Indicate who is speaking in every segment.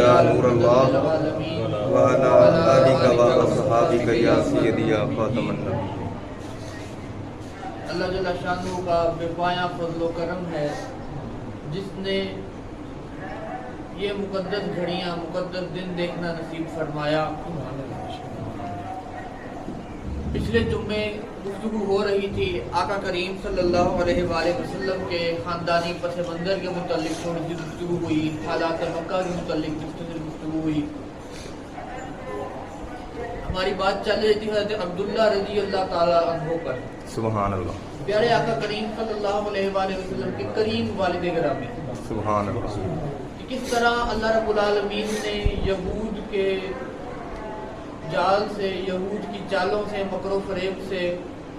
Speaker 1: یا نور اللہ وعلی آلک واصحابک یا سیدی یا خاتم النبی۔
Speaker 2: اللہ جل شانہ کا بے پایہ فضل و کرم ہے جس نے یہ مقدس گھڑیاں مقدس دن دیکھنا نصیب فرمایا۔ پچھلے جمعے گفتگو ہو رہی تھی آقا کریم صلی اللہ علیہ وآلہ وسلم کے خاندانی پس منظر کے متعلق تھوڑی سی گفتگو ہوئی، حالات مکہ کے متعلق گفتگو ہوئی۔ ہماری بات چل رہی تھی حضرت عبداللہ رضی اللہ تعالی عنہ پر،
Speaker 1: سبحان اللہ،
Speaker 2: پیارے آقا کریم صلی اللہ علیہ وآلہ وسلم کے کریم والد گرامی،
Speaker 1: سبحان اللہ،
Speaker 2: کہ کس طرح اللہ رب العالمین نے یہود کے جال سے، یہود کی چالوں سے، مکر و فریب سے،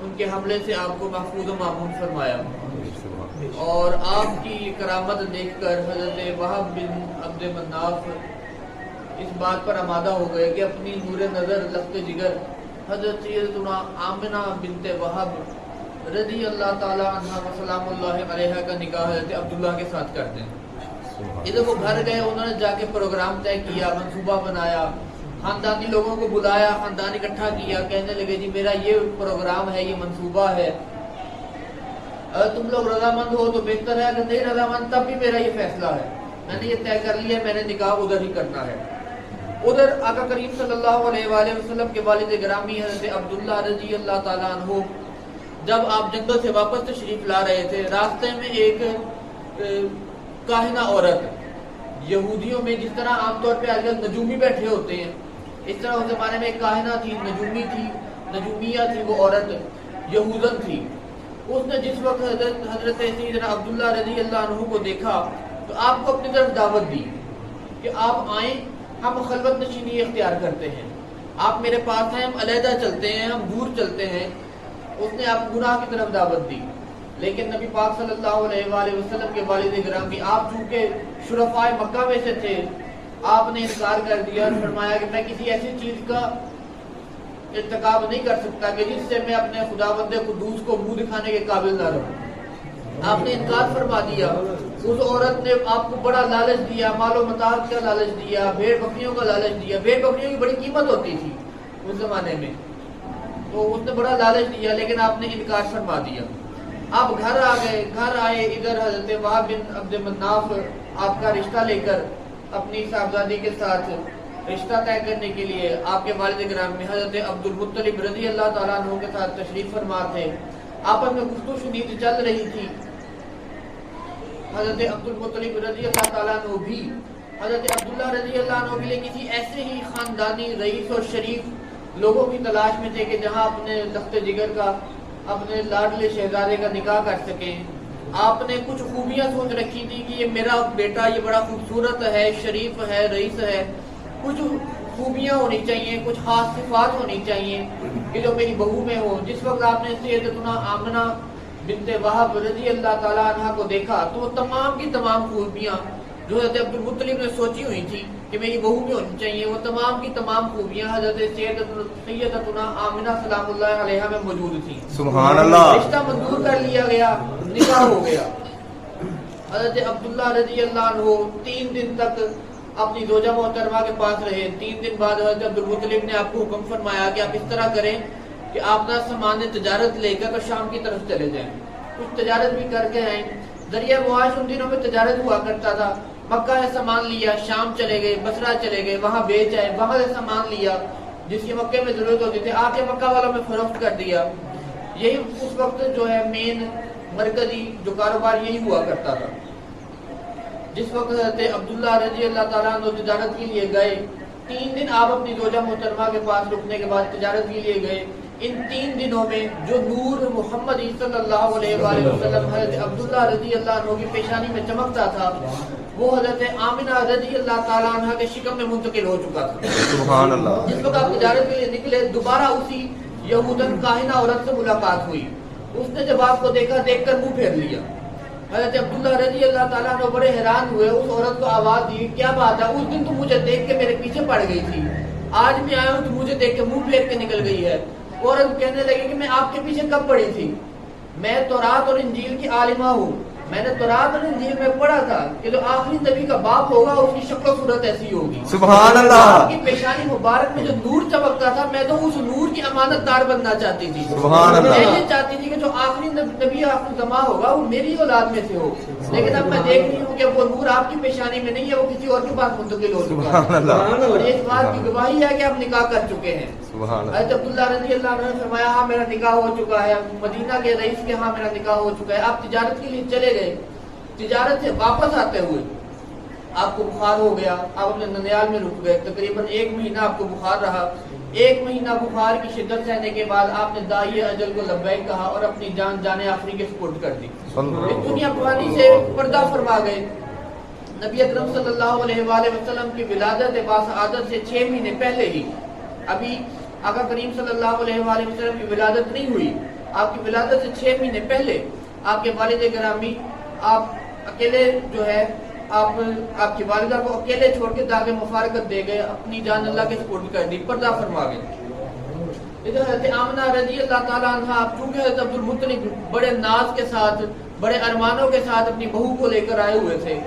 Speaker 2: ان کے حملے سے آپ کو محفوظ و معمون فرمایا، اور آپ کی کرامت دیکھ کر حضرت وہب بن عبد مناف اس بات پر آمادہ ہو گئے کہ اپنی نور نظر لفظ جگر حضرت سیدتنا آمنہ بنت وہب رضی اللہ تعالی عنہ و سلام اللہ علیہ کا نکاح حضرت عبداللہ کے ساتھ کر دیں۔ ادھر وہ گھر گئے، انہوں نے جا کے پروگرام طے کیا، منصوبہ بنایا، خاندانی لوگوں کو بلایا، خاندان اکٹھا کیا، کہنے لگے جی میرا یہ پروگرام ہے، یہ منصوبہ ہے، اگر تم لوگ رضامند ہو تو بہتر ہے، اگر نہیں رضامند تب بھی میرا یہ فیصلہ ہے، میں نے یہ طے کر لیا، میں نے نکاح ادھر ہی کرنا ہے۔ ادھر آقا کریم صلی اللہ علیہ وآلہ وسلم کے والد گرامی حضرت عبداللہ رضی اللہ تعالیٰ عنہ جب آپ جنگل سے واپس تشریف لا رہے تھے، راستے میں ایک کاہنہ عورت، یہودیوں میں جس طرح عام طور پہ آج کل نجومی بیٹھے ہوتے ہیں، اس طرح اس زمانے میں ایک کاہنہ تھی، نجومی تھی، نجومیہ تھی، وہ عورت یہودن تھی۔ اس نے جس وقت حضرت سیدنا عبداللہ رضی اللہ عنہ کو دیکھا تو آپ کو اپنی طرف دعوت دی کہ آپ آئیں، ہم خلوت نشینی اختیار کرتے ہیں، آپ میرے پاس ہیں، ہم علیحدہ چلتے ہیں، ہم دور چلتے ہیں۔ اس نے آپ گناہ کی طرف دعوت دی، لیکن نبی پاک صلی اللہ علیہ وآلہ وسلم کے والد گرامی آپ چونکہ شرفائے مکہ میں سے تھے، آپ نے انکار کر دیا اور فرمایا کہ میں کسی ایسی چیز کا ارتکاب نہیں کر سکتا کہ جس سے میں اپنے خداوند قدوس کو منہ دکھانے کے قابل نہ رہوں۔ آپ نے انکار فرما دیا۔ اس عورت نے آپ کو بڑا لالچ دیا، مال و متاع کا لالچ دیا، بھیڑ بکریوں کا لالچ دیا، بھیڑ بکریوں کی بڑی قیمت ہوتی تھی اس زمانے میں، تو اس نے بڑا لالچ دیا، لیکن آپ نے انکار فرما دیا۔ آپ گھر آ گئے، گھر آئے، ادھر حضرت وہب بن عبد مناف آپ کا رشتہ لے کر اپنی صاحبزادی کے ساتھ رشتہ طے کرنے کے لیے آپ کے والد گرامی حضرت عبد المطلب رضی اللہ تعالیٰ عنہ کے ساتھ تشریف فرما تھے۔ آپس میں گفتگو شنید چل رہی تھی۔ حضرت عبد المطلب رضی اللہ تعالیٰ عنہ بھی حضرت عبداللہ رضی اللہ عنہ کے لیے کسی ایسے ہی خاندانی رئیس اور شریف لوگوں کی تلاش میں تھے کہ جہاں اپنے لخت جگر کا، اپنے لاڈلے شہزادے کا نکاح کر سکیں۔ آپ نے کچھ خوبیاں سوچ رکھی تھی کہ یہ میرا بیٹا یہ بڑا خوبصورت ہے، شریف ہے، رئیس ہے، کچھ خوبیاں ہونی چاہیے، کچھ خاص صفات ہونی چاہیے کہ جو میری بہو میں ہو۔ جس وقت آپ نے سیدتنا آمنہ بنت وہب رضی اللہ تعالیٰ عنہ کو دیکھا تو وہ تمام کی تمام خوبیاں جو حضرت عبد المطلب نے سوچی ہوئی تھی کہ میری بہو میں ہونی چاہیے، وہ تمام کی تمام خوبیاں حضرت سیدتنا آمنہ سلام اللہ علیہ میں موجود تھیں۔
Speaker 1: سبحان اللہ،
Speaker 2: رشتہ منظور کر لیا گیا، نکاح ہو گیا۔ حضرت عبداللہ رضی اللہ عنہ 3 دن تک اپنی زوجہ محترمہ کے پاس رہے۔ 3 دن بعد حضرت عبد المطلب نے آپ کو حکم فرمایا کہ آپ اس طرح کریں کہ آپ نا سامان تجارت لے کر شام کی طرف چلے جائیں، کچھ تجارت بھی کر کے آئیں۔ ذریعہ معاش ان دنوں میں تجارت ہوا کرتا تھا۔ مکہ سے سامان لیا، شام چلے گئے، بصرہ چلے گئے، وہاں بیچ آئے، وہاں سے سامان لیا جس کی مکے میں ضرورت ہوتی تھی، آ کے مکہ والوں میں فروخت کر دیا۔ یہی اس وقت جو ہے مین مرکزی جو کاروبار یہی ہوا کرتا تھا۔ جس وقت حضرت عبداللہ رضی اللہ تعالیٰ عنہ تجارت کے لیے گئے، 3 دن آپ اپنی زوجہ محترمہ کے پاس رکنے کے بعد تجارت کے لیے گئے۔ ان 3 دنوں میں جو نور محمد صلی اللہ علیہ وآلہ وسلم حضرت عبداللہ رضی اللہ عنہ کی پیشانی میں چمکتا تھا، وہ حضرت آمنہ رضی اللہ تعالیٰ عنہ کے شکم میں منتقل ہو چکا تھا۔
Speaker 1: سبحان اللہ،
Speaker 2: جس وقت آپ تجارت کے لیے نکلے دوبارہ اسی یہودن کاہنہ عورت سے ملاقات ہوئی۔ اس نے جب آپ کو دیکھا، دیکھ کر منہ پھیر لیا۔ حضرت عبداللہ رضی اللہ تعالیٰ عنہ بڑے حیران ہوئے، اس عورت کو آواز دی، کیا بات ہے، اس دن تو مجھے دیکھ کے میرے پیچھے پڑ گئی تھی، آج میں آیا ہوں تو مجھے دیکھ کے منہ پھیر کے نکل گئی ہے۔ عورت کہنے لگی کہ میں آپ کے پیچھے کب پڑی تھی، میں تورات اور انجیل کی عالمہ ہوں، میں نے تورات اور انجیل میں پڑھا تھا کہ جو آخری نبی کا باپ ہوگا اس کی شکل و صورت ایسی ہوگی.
Speaker 1: سبحان اللہ.
Speaker 2: آپ کی پیشانی مبارک میں جو نور چمکتا تھا میں تو اس نور کی امانت دار بننا چاہتی تھی.
Speaker 1: سبحان اللہ.
Speaker 2: میں یہ چاہتی تھی کہ جو آخری نبی آخری زمان ہوگا وہ میری اولاد میں سے ہو. لیکن اب میں دیکھ رہی ہوں کہ وہ نور آپ کی پیشانی میں نہیں ہے, وہ کسی اور کے پاس منتقل ہو چکا ہے. اور اس بات کی گواہی ہے کہ آپ نکاح کر چکے ہیں. حضرت عبداللہ رضی اللہ عنہ نے فرمایا ہاں میرا نکاح ہو چکا ہے. مدینہ کے رئیس کے ہاں میرا نکاح ہو چکا ہے. آپ تجارت کے لیے چلے گئے. تجارت سے واپس آتے ہوئے آپ کو بخار ہو گیا. آپ اپنے ننیال میں رک گئے. تقریباً 1 مہینہ آپ کو بخار رہا. 1 مہینہ بخار کی شدت سہنے کے بعد آپ نے داعی اجل کو لبیک کہا اور اپنی جان آخری کے سپرد کر دی. دنیا پرانی سے پردہ فرما گئے. نبی اکرم صلی اللہ علیہ وآلہ وسلم کی ولادت باسعادت سے 6 مہینے پہلے ہی, ابھی آقا کریم صلی اللہ علیہ وآلہ وسلم کی ولادت نہیں ہوئی, آپ کی ولادت سے 6 مہینے پہلے آپ کے والد گرامی آپ اکیلے جو ہے آپ کی والدہ کو اکیلے چھوڑ کے داغ مفارقت دے گئے, اپنی جان اللہ کے سپرد کر دی, پردہ فرما گئے. ادھر حضرت آمنہ رضی اللہ تعالیٰ عنہ, آپ چونکہ حضرت عبدالمطلب بڑے ناز کے ساتھ بڑے ارمانوں کے ساتھ اپنی بہو کو لے کر آئے ہوئے تھے,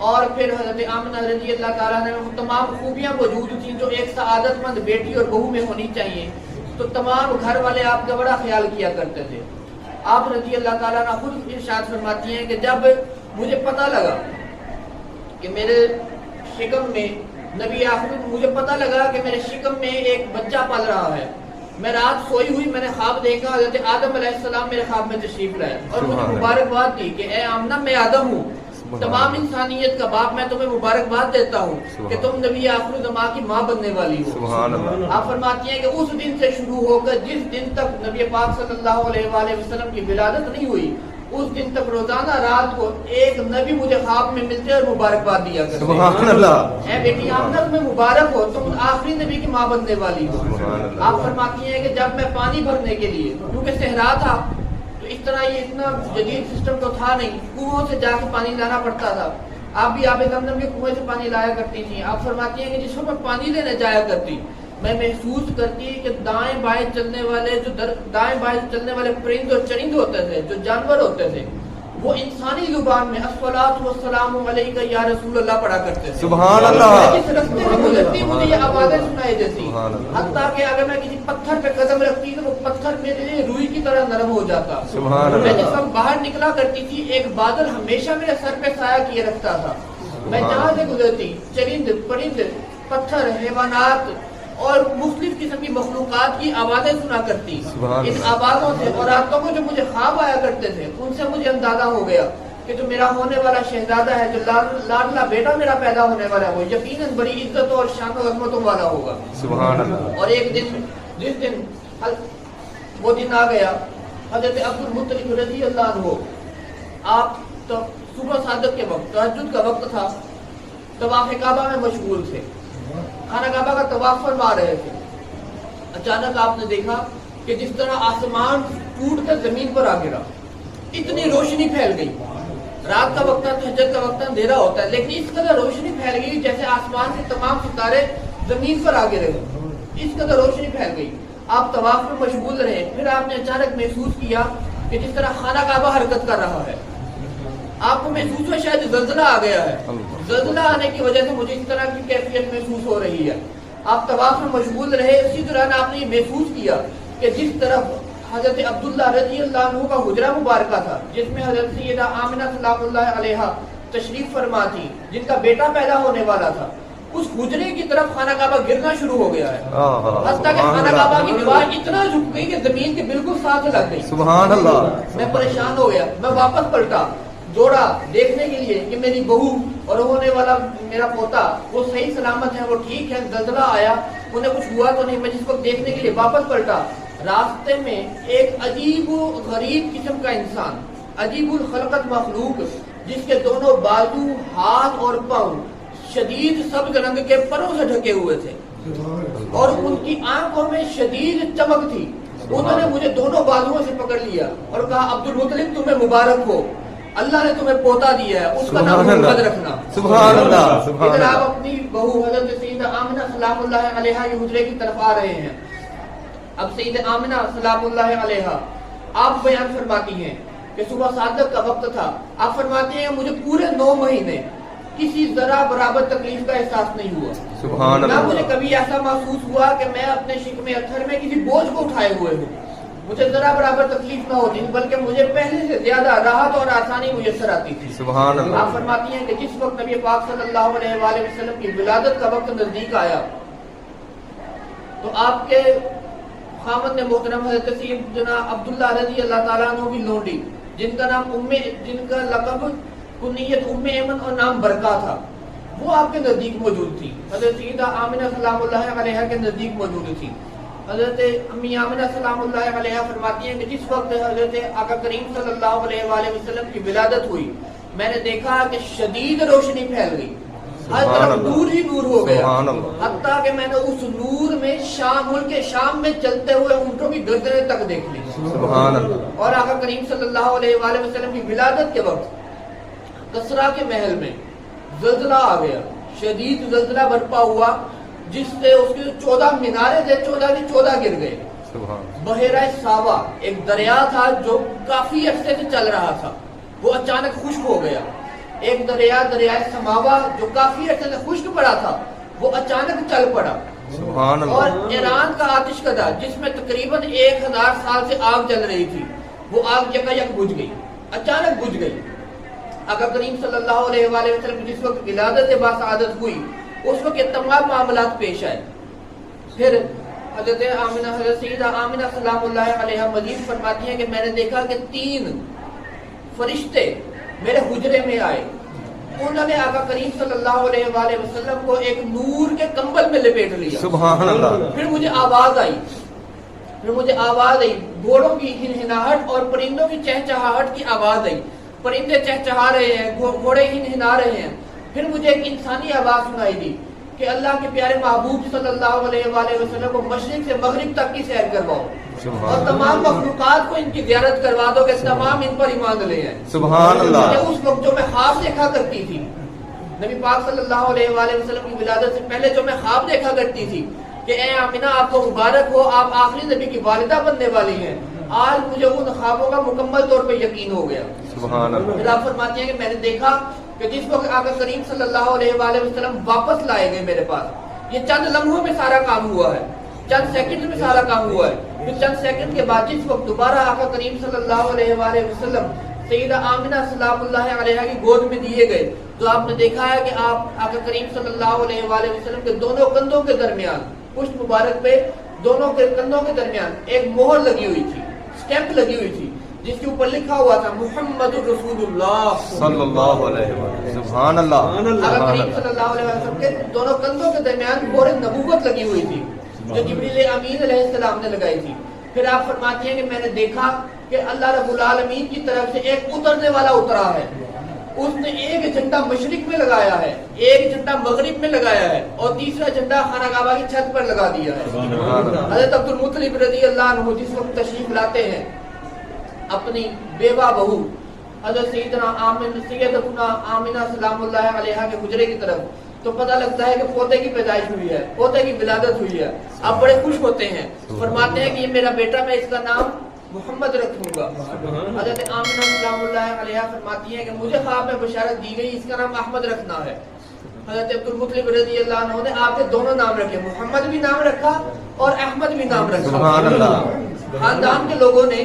Speaker 2: اور پھر حضرت آمنہ رضی اللہ تعالیٰ عنہ میں تمام خوبیاں موجود تھیں جو ایک سعادت مند بیٹی اور بہو میں ہونی چاہیے, تو تمام گھر والے آپ کا بڑا خیال کیا کرتے تھے. آپ رضی اللہ تعالیٰ عنہ خود ارشاد فرماتی ہیں کہ جب مجھے پتہ لگا کہ میرے شکم میں نبی آخر مجھے پتہ لگا کہ میرے شکم میں ایک بچہ پل رہا ہے, میں رات سوئی ہوئی میں نے خواب دیکھا حضرت آدم علیہ السلام میرے خواب میں تشریف لائے اور مجھے مبارکباد دی کہ اے آمنہ میں آدم ہوں, تمام انسانیت کا باپ, میں تمہیں مبارکباد دیتا ہوں کہ تم نبی آخر زمان کی ماں بننے والی ہو. آپ فرماتی ہیں کہ اس دن سے شروع ہو کر جس دن تک نبی پاک صلی اللہ علیہ وآلہ وسلم کی ولادت نہیں ہوئی اس دن تک روزانہ رات کو ایک نبی مجھے خواب میں ملتے اور مبارکباد دیا کرتے.
Speaker 1: سبحان اللہ.
Speaker 2: اے بیٹی آمنہ تمہیں مبارک ہو, تم آخری نبی کی ماں بننے والی ہو. آپ فرماتی ہیں کہ جب میں پانی بھرنے کے لیے, کیونکہ صحرا تھا تو اس طرح یہ اتنا جدید سسٹم تو تھا نہیں, کنووں سے جا کے پانی لانا پڑتا تھا. آپ بھی آب زمزم کے کنویں سے پانی لایا کرتی تھیں. آپ فرماتی ہیں کہ جس وقت میں پانی لینے جایا کرتی میں محسوس کرتی کہ دائیں بائیں چلنے والے پرند اور چرند ہوتے تھے, جو جانور ہوتے تھے, وہ انسانی زبان میں الصلاۃ والسلام علیک یا رسول اللہ پڑھا کرتے تھے.
Speaker 1: سبحان اللہ.
Speaker 2: جس رستے میں گزرتی مجھے یہ آوازیں سنائی دیتی, حتیٰ کہ اگر میں کسی پتھر پہ قدم رکھتی تو وہ پتھر میرے لیے روئی کی طرح نرم ہو جاتا. میں جس وقت باہر نکلا کرتی تھی ایک بادل ہمیشہ میرے سر پہ سایہ کیے رکھتا تھا. میں جہاں سے گزرتی چرند پرند پتھر حیوانات اور مختلف قسم کی مخلوقات کی آوازیں سنا کرتی. ان آوازوں سے اور راتوں کو جو مجھے خواب آیا کرتے تھے ان سے مجھے اندازہ ہو گیا کہ جو میرا ہونے والا شہزادہ ہے, جو لاڈلا بیٹا میرا پیدا ہونے والا ہے, وہ یقیناً بڑی عزتوں اور شان و عظمتوں والا ہوگا.
Speaker 1: سبحان اللہ.
Speaker 2: اور ایک دن جس دن وہ دن آ گیا, حضرت عبدالمطلب رضی اللہ عنہ آپ تو صبح صادق کے وقت تہجد کا وقت تھا, طواف کعبہ میں مشغول تھے, خانہ کعبہ کا طواف فرما رہے تھے. اچانک آپ نے دیکھا کہ جس طرح آسمان ٹوٹ کر زمین پر آ گرا, اتنی روشنی پھیل گئی. رات کا وقت تہجد کا وقت اندھیرا ہوتا ہے, لیکن اس قدر روشنی پھیل گئی جیسے آسمان سے تمام ستارے زمین پر آ گرے ہوں, اس قدر روشنی پھیل گئی. آپ طواف میں مشغول رہے. پھر آپ نے اچانک محسوس کیا کہ جس طرح خانہ کعبہ حرکت کر رہا ہے. آپ کو محسوس ہوا شاید زلزلہ آ گیا ہے. زلزلہ آنے کی وجہ سے مجھے اس طرح کی کیفیت محسوس ہو رہی ہے. آپ طواف میں مشغول رہے. اسی دوران آپ نے یہ محسوس کیا کہ جس طرف حضرت عبداللہ رضی اللہ عنہ کا حجرہ مبارکہ تھا, جس میں حضرت سیدہ آمنہ سلام اللہ علیہا تشریف فرما تھی, جن کا بیٹا پیدا ہونے والا تھا, اس حجرے کی طرف خانہ کعبہ گرنا شروع ہو گیا ہے. حتیٰ کہ خانہ کعبہ کی دیوار اتنا جھک گئی کہ زمین کے بالکل ساتھ لگ گئی.
Speaker 1: سبحان اللہ.
Speaker 2: میں پریشان ہو گیا. میں واپس پلٹا, دوڑا دیکھنے کے لیے کہ میری بہو اور ہونے والا میرا پوتا وہ صحیح سلامت ہے, وہ ٹھیک ہے, زلزلہ آیا انہیں کچھ ہوا تو نہیں. میں جس وقت دیکھنے کے لیے واپس پلٹا, راستے میں ایک عجیب و غریب قسم کا انسان, عجیب الخلقت مخلوق, جس کے دونوں بازو, ہاتھ اور پاؤں شدید سبز رنگ کے پروں سے ڈھکے ہوئے تھے اور ان کی آنکھوں میں شدید چمک تھی. انہوں نے مجھے دونوں بازوؤں سے پکڑ لیا اور کہا عبدالمطلب تمہیں مبارک ہو, اللہ نے تمہیں پوتا دیا ہے, اس کا نام محمد رکھنا.
Speaker 1: سبحان اللہ.
Speaker 2: ادھر آپ اپنی بہو حضرت سیدہ آمنہ سلام اللہ علیہا کے حجرے کی طرف آ رہے ہیں. اب سیدہ آمنہ سلام اللہ علیہا آپ بیان فرماتی ہیں کہ صبح صادق کا وقت تھا. آپ فرماتے ہیں مجھے پورے 9 مہینے کسی ذرا برابر تکلیف کا احساس نہیں ہوا.
Speaker 1: سبحان
Speaker 2: نہ
Speaker 1: اللہ.
Speaker 2: مجھے کبھی ایسا محسوس ہوا کہ میں اپنے شکم اتھر میں کسی بوجھ کو اٹھائے ہوئے ہوں. مجھے ذرا برابر تکلیف نہ ہوتی بلکہ مجھے پہلے سے زیادہ راحت اور آسانی میسر آتی تھی.
Speaker 1: سبحان اللہ.
Speaker 2: آپ فرماتی ہیں کہ جس وقت نبی پاک صلی اللہ علیہ وآلہ وسلم کی ولادت کا وقت نزدیک آیا تو آپ کے خامد محترم حضرت سید جناب عبداللہ رضی اللہ تعالیٰ عنہ کی لونڈی جن کا نام جن کا لقب کنیت ایمن اور نام برکہ تھا وہ آپ کے نزدیک موجود تھی. حضرت سیدہ آمنہ سلام اللہ علیہ کے نزدیک موجود تھی. حضرت امی آمنہ سلام اللہ علیہ فرماتی ہیں کہ جس وقت حضرت آقا کریم صلی اللہ علیہ وآلہ وسلم کی ولادت ہوئی میں نے دیکھا کہ شدید روشنی پھیل گئی, ہر طرف نور ہی نور ہو گیا, حتیٰ کہ میں نے اس نور میں ملک شام میں چلتے ہوئے اونٹوں کی گردنیں تک دیکھ لی.
Speaker 1: سبحان اللہ.
Speaker 2: اور آقا کریم صلی اللہ علیہ وآلہ وسلم کی ولادت کے وقت کسرا کے محل میں زلزلہ آ گیا, شدید زلزلہ برپا ہوا جس سے اس کے 14 مینارے تھے 14 کے 14 گر گئے. بحیرہ ساوا ایک دریا تھا جو کافی عرصے سے چل رہا تھا وہ اچانک خشک ہو گیا. ایک دریائے سماوا جو کافی عرصے سے خشک پڑا تھا وہ اچانک چل پڑا. اور ایران کا آتش کدہ جس میں تقریباً 1000 سال سے آگ جل رہی تھی وہ آگ یکا یک بجھ گئی, اچانک بجھ گئی. آقا کریم صلی اللہ علیہ وآلہ وسلم جس وقت ولادت باسعادت ہوئی اس وقت یہ تمام معاملات پیش آئے. پھر حضرت سیدہ آمنہ سلام اللہ علیہ مزید فرماتی ہیں کہ میں نے دیکھا کہ 3 فرشتے میرے حجرے میں آئے. انہوں نے آقا کریم صلی اللہ علیہ وآلہ وسلم کو ایک نور کے کمبل میں لپیٹ لیا.
Speaker 1: سبحان اللہ.
Speaker 2: پھر مجھے آواز آئی گھوڑوں کی ہنہناہٹ اور پرندوں کی چہچہاہٹ کی آواز آئی. پرندے چہچہا رہے ہیں, گھوڑے ہنہنا رہے ہیں. پھر مجھے ایک انسانی آواز سنائی دی کہ اللہ کے پیارے محبوب صلی اللہ علیہ وآلہ وسلم کو مشرق سے مغرب تک کی سیر کرواؤ اور تمام مخلوقات کو ان کی زیارت کروا دو کہ تمام ان پر ایمان لے آئیں.
Speaker 1: سبحان اللہ.
Speaker 2: اس وقت جو میں خواب دیکھا کرتی تھی نبی پاک صلی اللہ علیہ وآلہ وسلم کی ولادت سے پہلے جو میں خواب دیکھا کرتی تھی کہ اے آمنہ آپ کو مبارک ہو, آپ آخری نبی کی والدہ بننے والی ہیں, آج مجھے ان خوابوں کا مکمل طور پہ یقین ہو گیا.
Speaker 1: سبحان اللہ.
Speaker 2: پھر آپ فرماتی ہیں کہ میں نے دیکھا کہ جس وقت آقا کریم صلی اللہ علیہ وآلہ وسلم واپس لائے گئے میرے پاس, یہ چند لمحوں میں سارا کام ہوا ہے, چند سیکنڈ میں سارا کام ہوا ہے. پھر چند سیکنڈ کے بعد جس وقت دوبارہ آقا کریم صلی اللہ علیہ وآلہ وسلم سیدہ آمنہ سلام اللہ علیہ کی گود میں دیے گئے تو آپ نے دیکھا ہے کہ آپ آقا کریم صلی اللہ علیہ وآلہ وسلم کے دونوں کندھوں کے درمیان, پشت مبارک پہ دونوں کے کندھوں کے درمیان ایک مہر لگی ہوئی تھی, اسٹیمپ لگی ہوئی تھی جس کے اوپر لکھا ہوا تھا محمد رسول اللہ
Speaker 1: صلی اللہ علیہ وسلم. سبحان اللہ.
Speaker 2: آقا کریم صلی اللہ علیہ وسلم کے دونوں کندھوں کے درمیان مہر نبوت لگی ہوئی تھی جو جبریل امین علیہ السلام نے لگائی تھی. پھر آپ فرماتی ہیں کہ میں نے دیکھا کہ اللہ رب العالمین کی طرف سے ایک اترنے والا اترا ہے, اس نے ایک جھنڈا مشرق میں لگایا ہے, ایک جھنڈا مغرب میں لگایا ہے اور تیسرا جھنڈا خانہ کعبہ کی چھت پر لگا دیا ہے. حضرت عبد المطلب رضی اللہ عنہ جس وقت تشریف لاتے ہیں اپنی بیوہ بہو حضرت سیدتنا آمنہ سلام اللہ علیہ کے حجرے کی طرف تو پتہ لگتا ہے کہ پوتے کی پیدائش ہوئی ہے, پوتے کی ولادت ہوئی ہے. آپ بڑے خوش ہوتے ہیں, فرماتے ہیں کہ یہ میرا بیٹا, میں اس کا نام محمد رکھوں گا. حضرت آمنہ سلام اللہ علیہ فرماتی ہیں کہ مجھے خواب میں بشارت دی گئی اس کا نام احمد رکھنا ہے. حضرت عبد المطلب رضی اللہ عنہ نے آپ کے دونوں نام رکھے, محمد بھی نام رکھا اور احمد بھی نام رکھا.
Speaker 1: سبحان اللہ.
Speaker 2: خاندان کے لوگوں نے,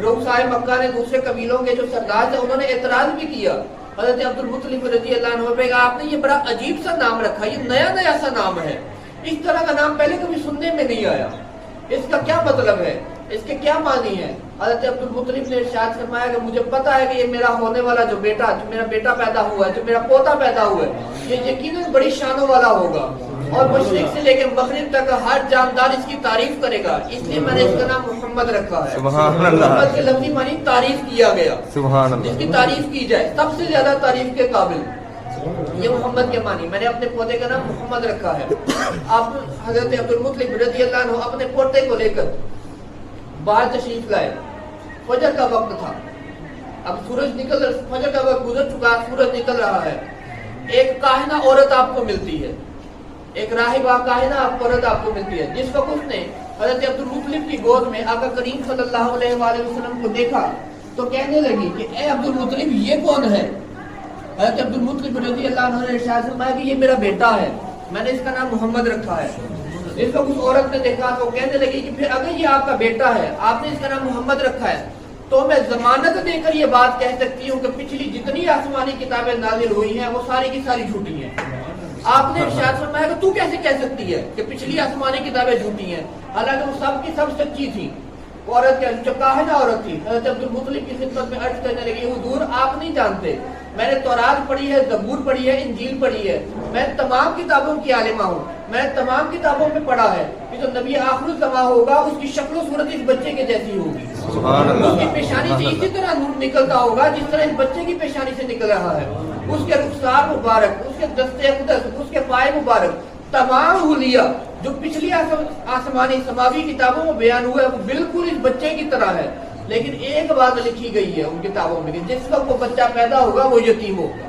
Speaker 2: رؤسائے مکہ نے, دوسرے قبیلوں کے جو سردار تھے انہوں نے اعتراض بھی کیا. حضرت عبد المطلب رضی اللہ عنہ پہ کہا آپ نے یہ بڑا عجیب سا نام رکھا, یہ نیا سا نام ہے, اس طرح کا نام پہلے کبھی سننے میں نہیں آیا, اس کا کیا مطلب ہے, اس کے کیا معنی ہے. حضرت عبد المطلب نے ارشاد فرمایا کہ مجھے پتا ہے کہ یہ میرا ہونے والا جو میرا بیٹا پیدا ہوا ہے, جو میرا پوتا پیدا ہوا ہے, یہ یقیناً بڑی شانوں والا ہوگا اور مشرق سے لے کے مغرب تک ہر جاندار اس کی تعریف کرے گا, اس لیے میں نے اس کا نام محمد رکھا ہے.
Speaker 1: سبحان اللہ.
Speaker 2: محمد کے لفظی معنی تعریف کیا گیا,
Speaker 1: سبحان اللہ.
Speaker 2: جس کی تعریف کی جائے, سب سے زیادہ تعریف کے قابل, یہ محمد کے معنی. میں نے اپنے پوتے کا نام محمد رکھا ہے. آپ حضرت عبد المطلب رضی اللہ عنہ اپنے پوتے کو لے کر باہر تشریف لائے. فجر کا وقت تھا, اب فجر کا وقت گزر چکا, سورج نکل رہا ہے. ایک کاہنہ عورت آپ کو ملتی ہے, ایک راہبہ کاہنہ عورت آپ کو ملتی ہے. جس وقت اس نے حضرت عبد المطلب کی گود میں آقا کریم صلی اللہ علیہ وآلہ وسلم کو دیکھا تو کہنے لگی کہ اے عبد المطلب یہ کون ہے؟ حضرت عبد المطلب رضی اللہ عنہ نے ارشاد فرمایا کہ یہ میرا بیٹا ہے، میں نے اس کا نام محمد رکھا ہے۔ اس کو اس عورت نے دیکھا تو کہنے لگی کہ پھر اگر یہ آپ کا بیٹا ہے، آپ نے اس کا نام محمد رکھا ہے، تو میں ضمانت دے کر یہ بات کہہ سکتی ہوں کہ پچھلی جتنی آسمانی کتابیں نازل ہوئی ہیں وہ ساری کی ساری جھوٹی ہیں۔ آپ نے ارشاد فرمایا کہ تو کیسے کہہ سکتی ہے کہ پچھلی آسمانی کتابیں جھوٹی ہیں، حالانکہ وہ سب کی سب سچی تھی۔ عورت جو کاہنہ عورت تھی حضرت عبد المطلب کی خدمت میں عرض کرنے لگی، حضور آپ نہیں جانتے، میں نے تورات پڑھی ہے، زبور پڑھی ہے، انجیل پڑھی ہے، میں تمام کتابوں کی عالمہ ہوں، میں تمام کتابوں میں پڑھا ہے کہ جو نبی آخر الزماں ہوگا اس کی شکل و صورت اس بچے کے جیسی ہوگی، اس کی پیشانی سے اسی طرح نور نکلتا ہوگا جس طرح اس بچے کی پیشانی سے نکل رہا ہے، اس کے رخسار مبارک، اس کے دست اقدس، اس کے پائے مبارک، تمام حلیہ جو پچھلی آسمانی سماوی کتابوں میں بیان ہوا ہے وہ بالکل اس بچے کی طرح ہے، لیکن ایک بات لکھی گئی ہے ان کتابوں میں کہ جس وقت وہ بچہ پیدا ہوگا وہ یتیم ہوگا۔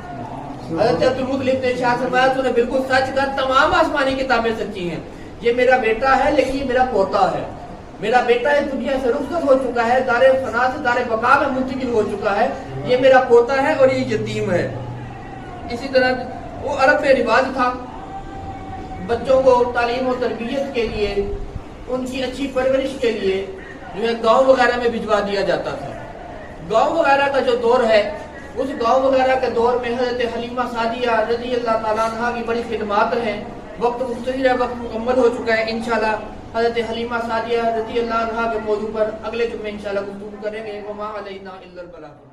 Speaker 2: حضرت عبد المطلب نے ارشاد فرمایا تو نے بالکل سچ کہا، تمام آسمانی کتابیں سچی ہیں، یہ میرا بیٹا ہے لیکن یہ میرا پوتا ہے، میرا بیٹا اس دنیا سے رخصت ہو چکا ہے، دار فنا سے دار بقا میں منتقل ہو چکا ہے، یہ میرا پوتا ہے اور یہ یتیم ہے۔ اسی طرح وہ عرب میں رواج تھا بچوں کو تعلیم و تربیت کے لیے، ان کی اچھی پرورش کے لیے جو ہے گاؤں وغیرہ میں بھجوا دیا جاتا تھا۔ گاؤں وغیرہ کا جو دور ہے، اس گاؤں وغیرہ کے دور میں حضرت حلیمہ سعدیہ رضی اللہ تعالیٰ عنہ کی بڑی خدمات ہیں۔ وقت مختصر ہے، وقت مکمل ہو چکا ہے، انشاءاللہ حضرت حلیمہ سعدیہ رضی اللہ عنہ کے موضوع پر اگلے جمعے انشاءاللہ گفتگو کریں گے۔ وما علینا الا البلاغ۔